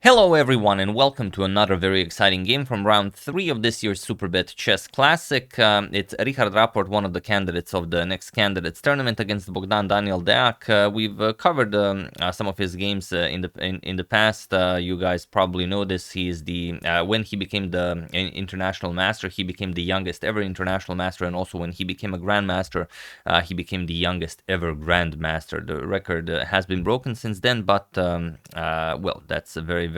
Hello everyone and welcome to another very exciting game from round 3 of this year's Superbet Chess Classic. It's Richard Rapport, one of the candidates of the next candidates tournament against Bogdan-Daniel Deac. We've covered some of his games in the past. You guys probably know this. He is when he became the international master, he became the youngest ever international master, and also when he became a grandmaster, he became the youngest ever grandmaster. The record has been broken since then, but well, that's a very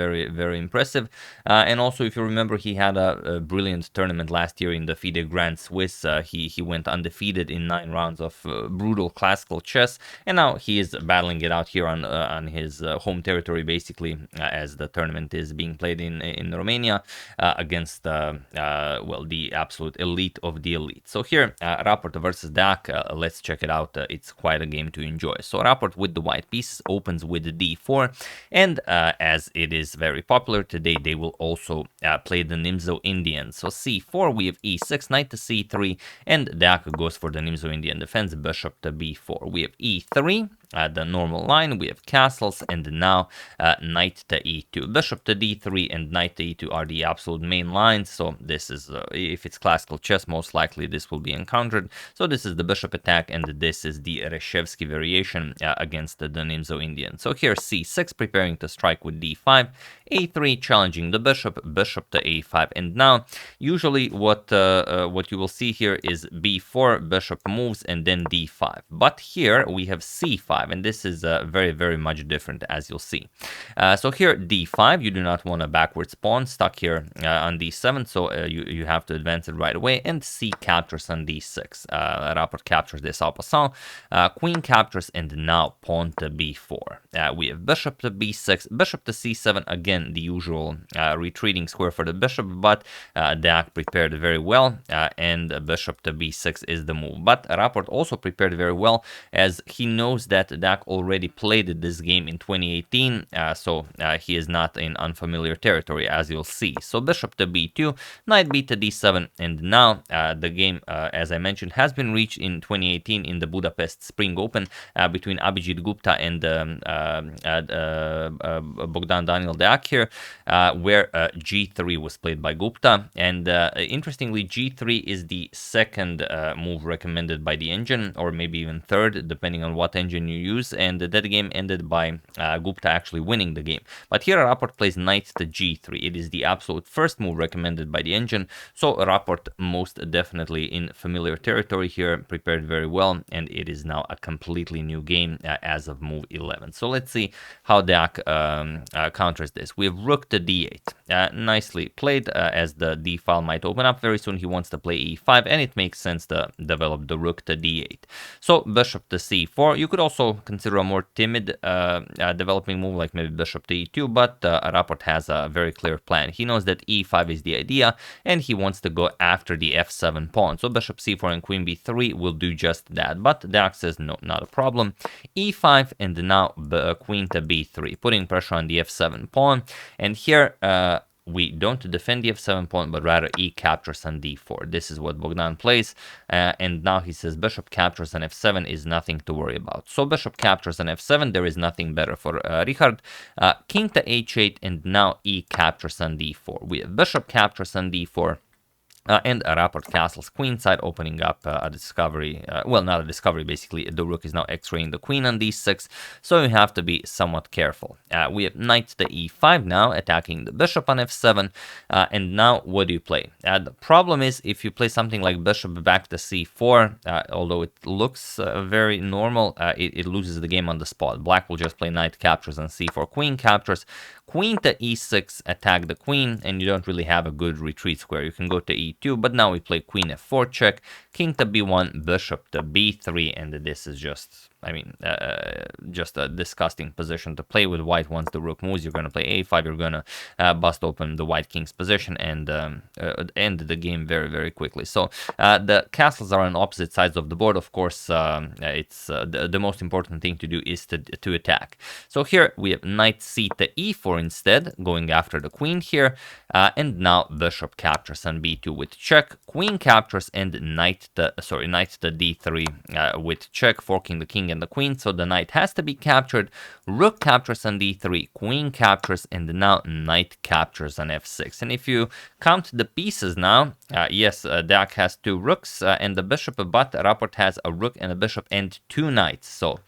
impressive. And also, if you remember, he had a brilliant tournament last year in the FIDE Grand Swiss. He went undefeated in 9 rounds of brutal classical chess, and now he is battling it out here on his home territory, basically, as the tournament is being played in Romania against well, the absolute elite of the elite. So here, Rapport versus Deac. Let's check it out. It's quite a game to enjoy. So Rapport with the white piece opens with d4, and as it is very popular today, they will also play the Nimzo-Indian. So c4, we have e6, knight to c3, and Deac goes for the Nimzo-Indian defense, bishop to b4. We have e3, the normal line, we have castles, and now knight to e2. Bishop to d3 and knight to e2 are the absolute main lines, so this is, if it's classical chess, most likely this will be encountered. So this is the bishop attack, and this is the Reshevsky variation against the Nimzo-Indian. So here c6, preparing to strike with d5, a3, challenging the bishop, bishop to a5, and now usually what you will see here is b4, bishop moves, and then d5. But here we have c5, and this is very much different, as you'll see. So here d5, you do not want a backwards pawn stuck here on d7, so you have to advance it right away, and c captures on d6. Rapport captures this en passant, queen captures, and now pawn to b4. We have bishop to b6, bishop to c7, again the usual retreating square for the bishop, but Deac prepared very well, and bishop to b6 is the move. But Rapport also prepared very well, as he knows that Deac already played this game in 2018, so he is not in unfamiliar territory, as you'll see. So bishop to b2, knight b to d7, and now the game, as I mentioned, has been reached in 2018 in the Budapest Spring Open between Abhijit Gupta and Bogdan-Daniel Deac here, where g3 was played by Gupta, and interestingly, g3 is the second move recommended by the engine, or maybe even third, depending on what engine you use, and that game ended by Gupta actually winning the game. But here Rapport plays knight to g3. It is the absolute first move recommended by the engine, so Rapport most definitely in familiar territory here, prepared very well, and it is now a completely new game as of move 11. So let's see how Deac counters this. We have rook to d8. Nicely played, as the d file might open up very soon. He wants to play e5, and it makes sense to develop the rook to d8. So bishop to c4. You could also consider a more timid developing move, like maybe bishop to e2, but Rapport has a very clear plan. He knows that e5 is the idea, and he wants to go after the f7 pawn. So bishop c4 and queen b3 will do just that, but Deac says no, not a problem. e5, and now queen to b3, putting pressure on the f7 pawn, and here we don't defend the f7 pawn, but rather e captures on d4. This is what Bogdan plays, and now he says bishop captures on f7 is nothing to worry about. So bishop captures on f7, there is nothing better for Richard. King to h8, and now e captures on d4. We have bishop captures on d4. And Rapport castles queenside, opening up a discovery. Well, not a discovery, basically. The rook is now x-raying the queen on d6, so you have to be somewhat careful. We have knight to e5 now, attacking the bishop on f7. And now, what do you play? The problem is, if you play something like bishop back to c4, although it looks very normal, it loses the game on the spot. Black will just play knight captures on c4, queen captures. Queen to e6, attack the queen, and you don't really have a good retreat square. You can go to e2, but now we play queen f4 check, king to b1, bishop to b3, and this is just, I mean, just a disgusting position to play with white. Once the rook moves, you're going to play a5, you're going to bust open the white king's position and end the game very quickly. So the castles are on opposite sides of the board. Of course, it's the most important thing to do is to attack. So here we have knight c to e4 instead, going after the queen here, and now bishop captures on b2 with check, queen captures, and knight to d3 with check, forking the king and the queen, so the knight has to be captured. Rook captures on d3, queen captures, and now knight captures on f6. And if you count the pieces now, yes, Deac has 2 rooks and the bishop, but Rapport has a rook and a bishop and 2 knights. So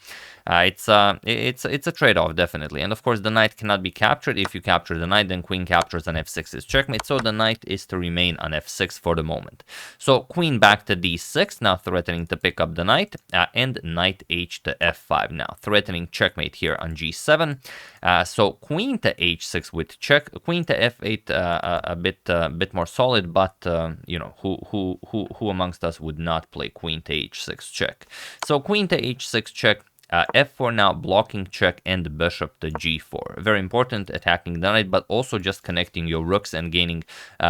it's a trade-off, definitely. And of course, the knight cannot be captured. If you capture the knight, then queen captures on f6 is checkmate. So the knight is to remain on f6 for the moment. So queen back to d6, now threatening to pick up the knight, and knight h to f5 now, threatening checkmate here on g7. So queen to h6 with check, queen to f8 a bit more solid, but you know, who amongst us would not play queen to h6 check? So queen to h6 check. F4 now blocking check and bishop to g4. Very important, attacking the knight, but also just connecting your rooks and gaining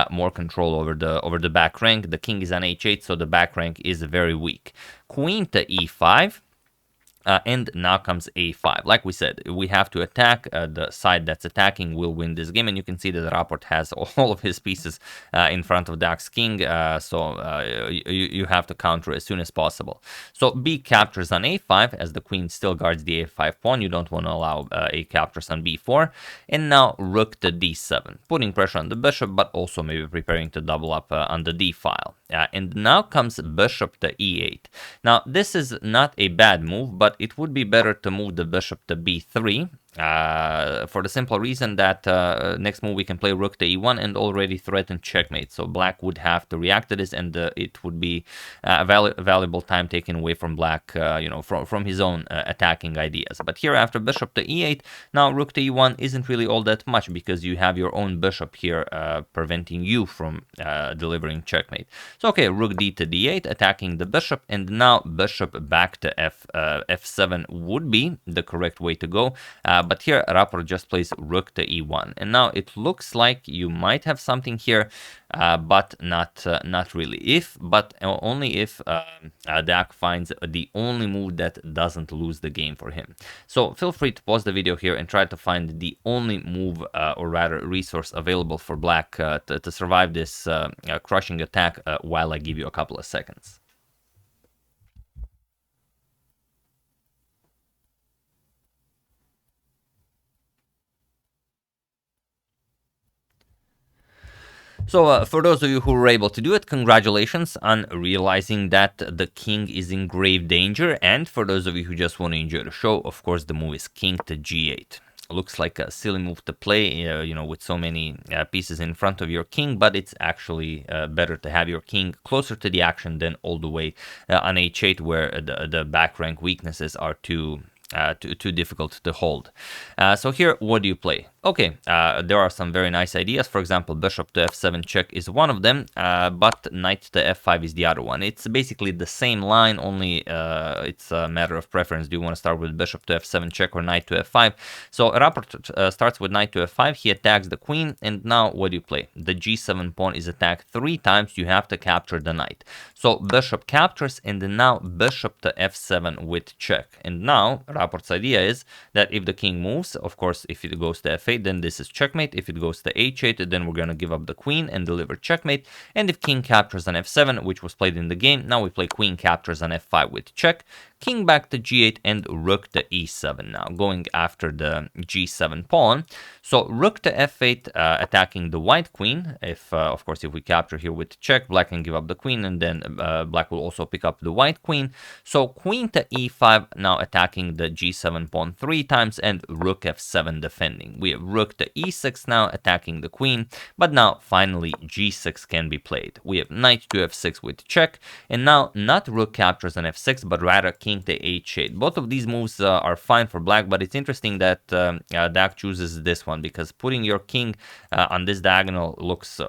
more control over the back rank. The king is on h8, so the back rank is very weak. Queen to e5. And now comes a5. Like we said, we have to attack. The side that's attacking will win this game, and you can see that Rapport has all of his pieces in front of Deac's king, so you have to counter as soon as possible. So b captures on a5, as the queen still guards the a5 pawn. You don't want to allow a captures on b4. And now rook to d7, putting pressure on the bishop, but also maybe preparing to double up on the d file. And now comes bishop to e8. Now, this is not a bad move, but it would be better to move the bishop to b3 for the simple reason that next move we can play rook to e1 and already threaten checkmate. So black would have to react to this, and it would be valuable time taken away from black, you know, from his own attacking ideas. But here after bishop to e8, now rook to e1 isn't really all that much because you have your own bishop here preventing you from delivering checkmate. So okay, rook d to d8, attacking the bishop, and now bishop back to f7 would be the correct way to go. But here Rapport just plays rook to e1, and now it looks like you might have something here, but not really. Only if Deac finds the only move that doesn't lose the game for him. So feel free to pause the video here and try to find the only move, or rather resource available for black to survive this crushing attack while I give you a couple of seconds. So for those of you who were able to do it, congratulations on realizing that the king is in grave danger. And for those of you who just want to enjoy the show, of course, the move is king to g8. Looks like a silly move to play, you know, with so many pieces in front of your king, but it's actually better to have your king closer to the action than all the way on h8, where the back rank weaknesses are too difficult to hold. So here, what do you play? Okay, there are some very nice ideas. For example, bishop to f7 check is one of them, but knight to f5 is the other one. It's basically the same line, only it's a matter of preference. Do you want to start with bishop to f7 check or knight to f5? So Rapport starts with knight to f5. He attacks the queen, and now what do you play? The g7 pawn is attacked 3 times. You have to capture the knight. So bishop captures, and then now bishop to f7 with check. And now Rapport's idea is that if the king moves, of course, if it goes to f8, then this is checkmate. If it goes to h8, then we're going to give up the queen and deliver checkmate. And if king captures on f7, which was played in the game, now we play queen captures on f5 with check, king back to g8, and rook to e7 now, going after the g7 pawn. So rook to f8, attacking the white queen. If, of course, if we capture here with check, black can give up the queen, and then black will also pick up the white queen. So queen to e5, now attacking the g7 pawn 3 times, and rook f7 defending. We have rook to e6 now, attacking the queen, but now finally g6 can be played. We have knight to f6 with check, and now not rook captures on f6, but rather king to h8. Both of these moves are fine for black, but it's interesting that Deac chooses this one, because putting your king on this diagonal looks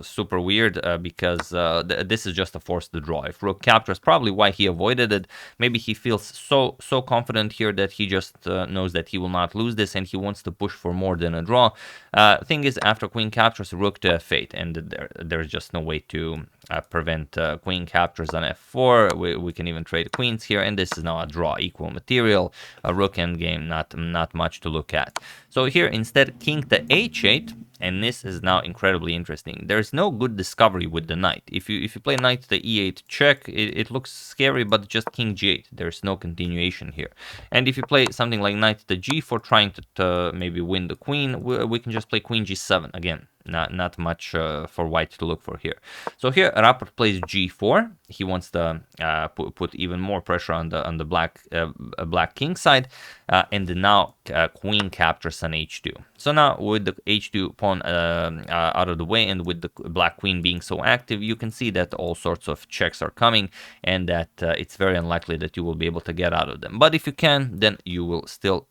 super weird, because this is just a force to draw. If rook captures, probably why he avoided it. Maybe he feels so confident here that he just knows that he will not lose this, and he wants to push for more than a draw. Thing is, after queen captures, rook to f8, and there's just no way to prevent queen captures on f4. We can even trade queens here, and this is now a draw, equal material, a rook endgame, not much to look at. So here instead, king to h8, And this is now incredibly interesting. There's no good discovery with the knight. If you play knight to the e8 check, it looks scary, but just king g8. There's no continuation here. And if you play something like knight to g4, trying to maybe win the queen, we can just play queen g7 again. Not much for white to look for here. So here Rapport plays g4. He wants to put even more pressure on the black king side, and now queen captures on h2. So now with the h2 pawn out of the way, and with the black queen being so active, you can see that all sorts of checks are coming, and that it's very unlikely that you will be able to get out of them. But if you can, then you will still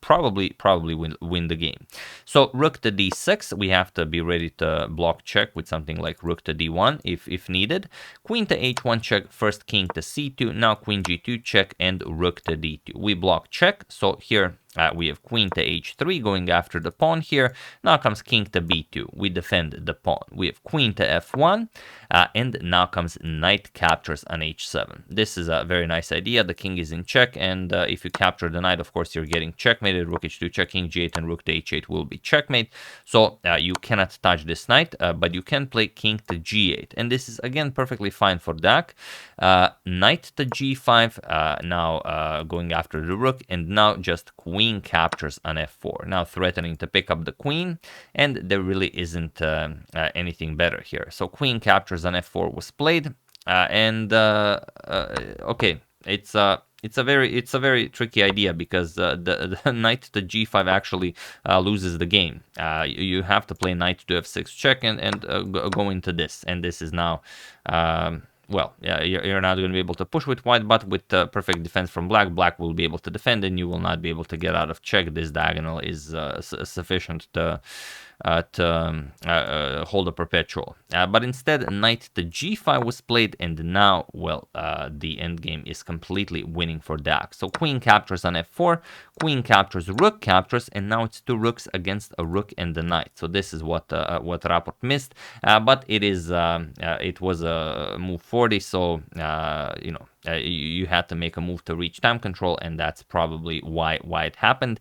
probably win the game. So rook to d6, we have to be ready to block check with something like rook to d1 if needed. Queen to h1 check, first king to c2, now queen g2 check, and rook to d2. We block check, so here we have queen to h3 going after the pawn here. Now comes king to b2. We defend the pawn. We have queen to f1, and now comes knight captures on h7. This is a very nice idea. The king is in check, and if you capture the knight, of course, you're getting checkmated. Rook h2 check, king g8, and rook to h8 will be checkmate. So you cannot touch this knight, but you can play king to g8. And this is, again, perfectly fine for Deac. Knight to g5, now going after the rook, and now just queen captures on f4, now threatening to pick up the queen, and there really isn't anything better here. So queen captures on f4 was played, and okay, it's a very tricky idea, because the knight to g5 actually loses the game. You have to play knight to f6 check and go into this, and this is now well, yeah, you're not going to be able to push with white, but with perfect defense from black, black will be able to defend, and you will not be able to get out of check. This diagonal is sufficient to hold a perpetual. But instead, knight to g5 was played, and now, well, the endgame is completely winning for Deac. So queen captures on f4, queen captures, rook captures, and now it's two rooks against a rook and the knight. So this is what Rapport missed, but it was a move 40, so you know, you had to make a move to reach time control, and that's probably why it happened.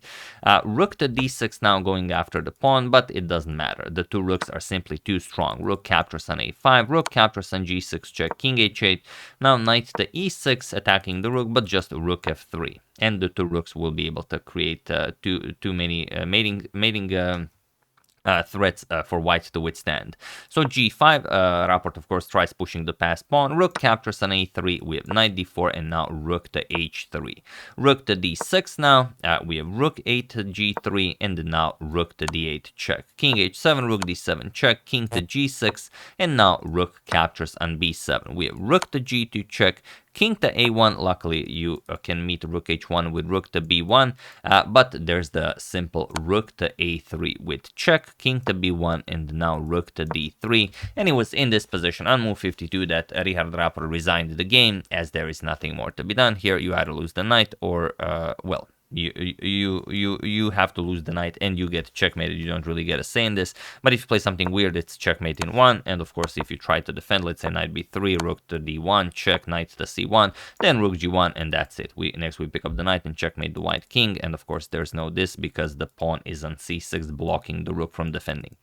Rook to d6 now going after the pawn, but it doesn't matter. The two rooks are simply too strong. Rook captures on a5, rook captures on g6 check, king h8. Now knight to e6 attacking the rook, but just rook f3, and the two rooks will be able to create too many mating threats for white to withstand. So g5, Rapport of course tries pushing the passed pawn, rook captures on a3, we have knight d4, and now rook to h3. Rook to d6 now, we have rook 8 to g3, and now rook to d8 check. King h7, rook d7 check, king to g6, and now rook captures on b7. We have rook to g2 check, king to a1. Luckily, you can meet rook h1 with rook to b1, but there's the simple rook to a3 with check, king to b1, and now rook to d3. And it was in this position on move 52 that Richard Rapport resigned the game, as there is nothing more to be done here. You either lose the knight, or well, you have to lose the knight and you get checkmated. You don't really get a say in this, but if you play something weird, it's checkmate in one. And of course, if you try to defend, let's say knight b3, rook to d1 check, knight to c1, then rook g1, and that's it. Next we pick up the knight and checkmate the white king, and of course there's no this because the pawn is on c6 blocking the rook from defending.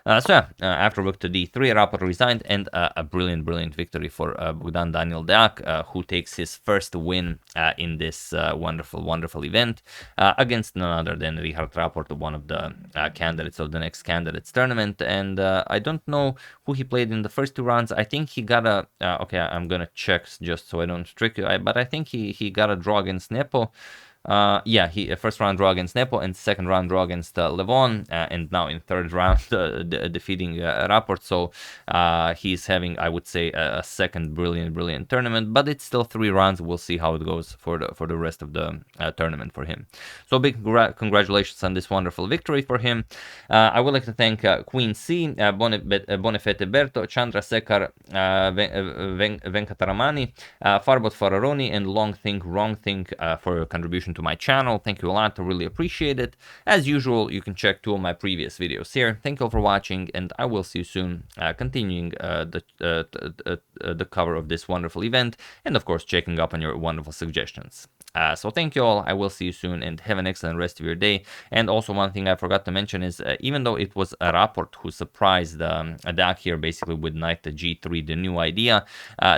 So yeah, after rook to d3, Rapport resigned, and a brilliant victory for Bogdan-Daniel Deac, who takes his first win in this wonderful event against none other than Richard Rapport, one of the candidates of the next candidates tournament. And I don't know who he played in the first two rounds. I think he got a okay, I'm gonna check just so I don't trick you, but I think he got a draw against Nepo. Yeah, he first round draw against Nepo, and second round draw against Levon, and now in third round defeating Rapport. So he's having, I would say, a second brilliant tournament, but it's still 3 rounds. We'll see how it goes for the rest of the tournament for him. So big congratulations on this wonderful victory for him. I would like to thank Queen C, Bonifete Berto, Chandra Sekar, Venkataramani, Farbot Fararoni, and Long Think Wrong Think for your contribution to my channel. Thank you a lot, I really appreciate it. As usual, you can check 2 of my previous videos here. Thank you all for watching, and I will see you soon, continuing the cover of this wonderful event, and of course checking up on your wonderful suggestions. So thank you all. I will see you soon, and have an excellent rest of your day. And also one thing I forgot to mention is even though it was a Rapport who surprised Deac here basically with knight to g3, the new idea,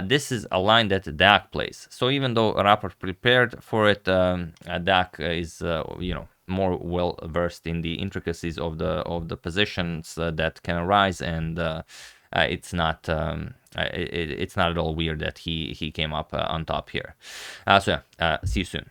this is a line that Deac plays. So even though Rapport prepared for it, Deac is more well versed in the intricacies of the positions that can arise, and it's not it's not at all weird that he came up on top here. So yeah, see you soon.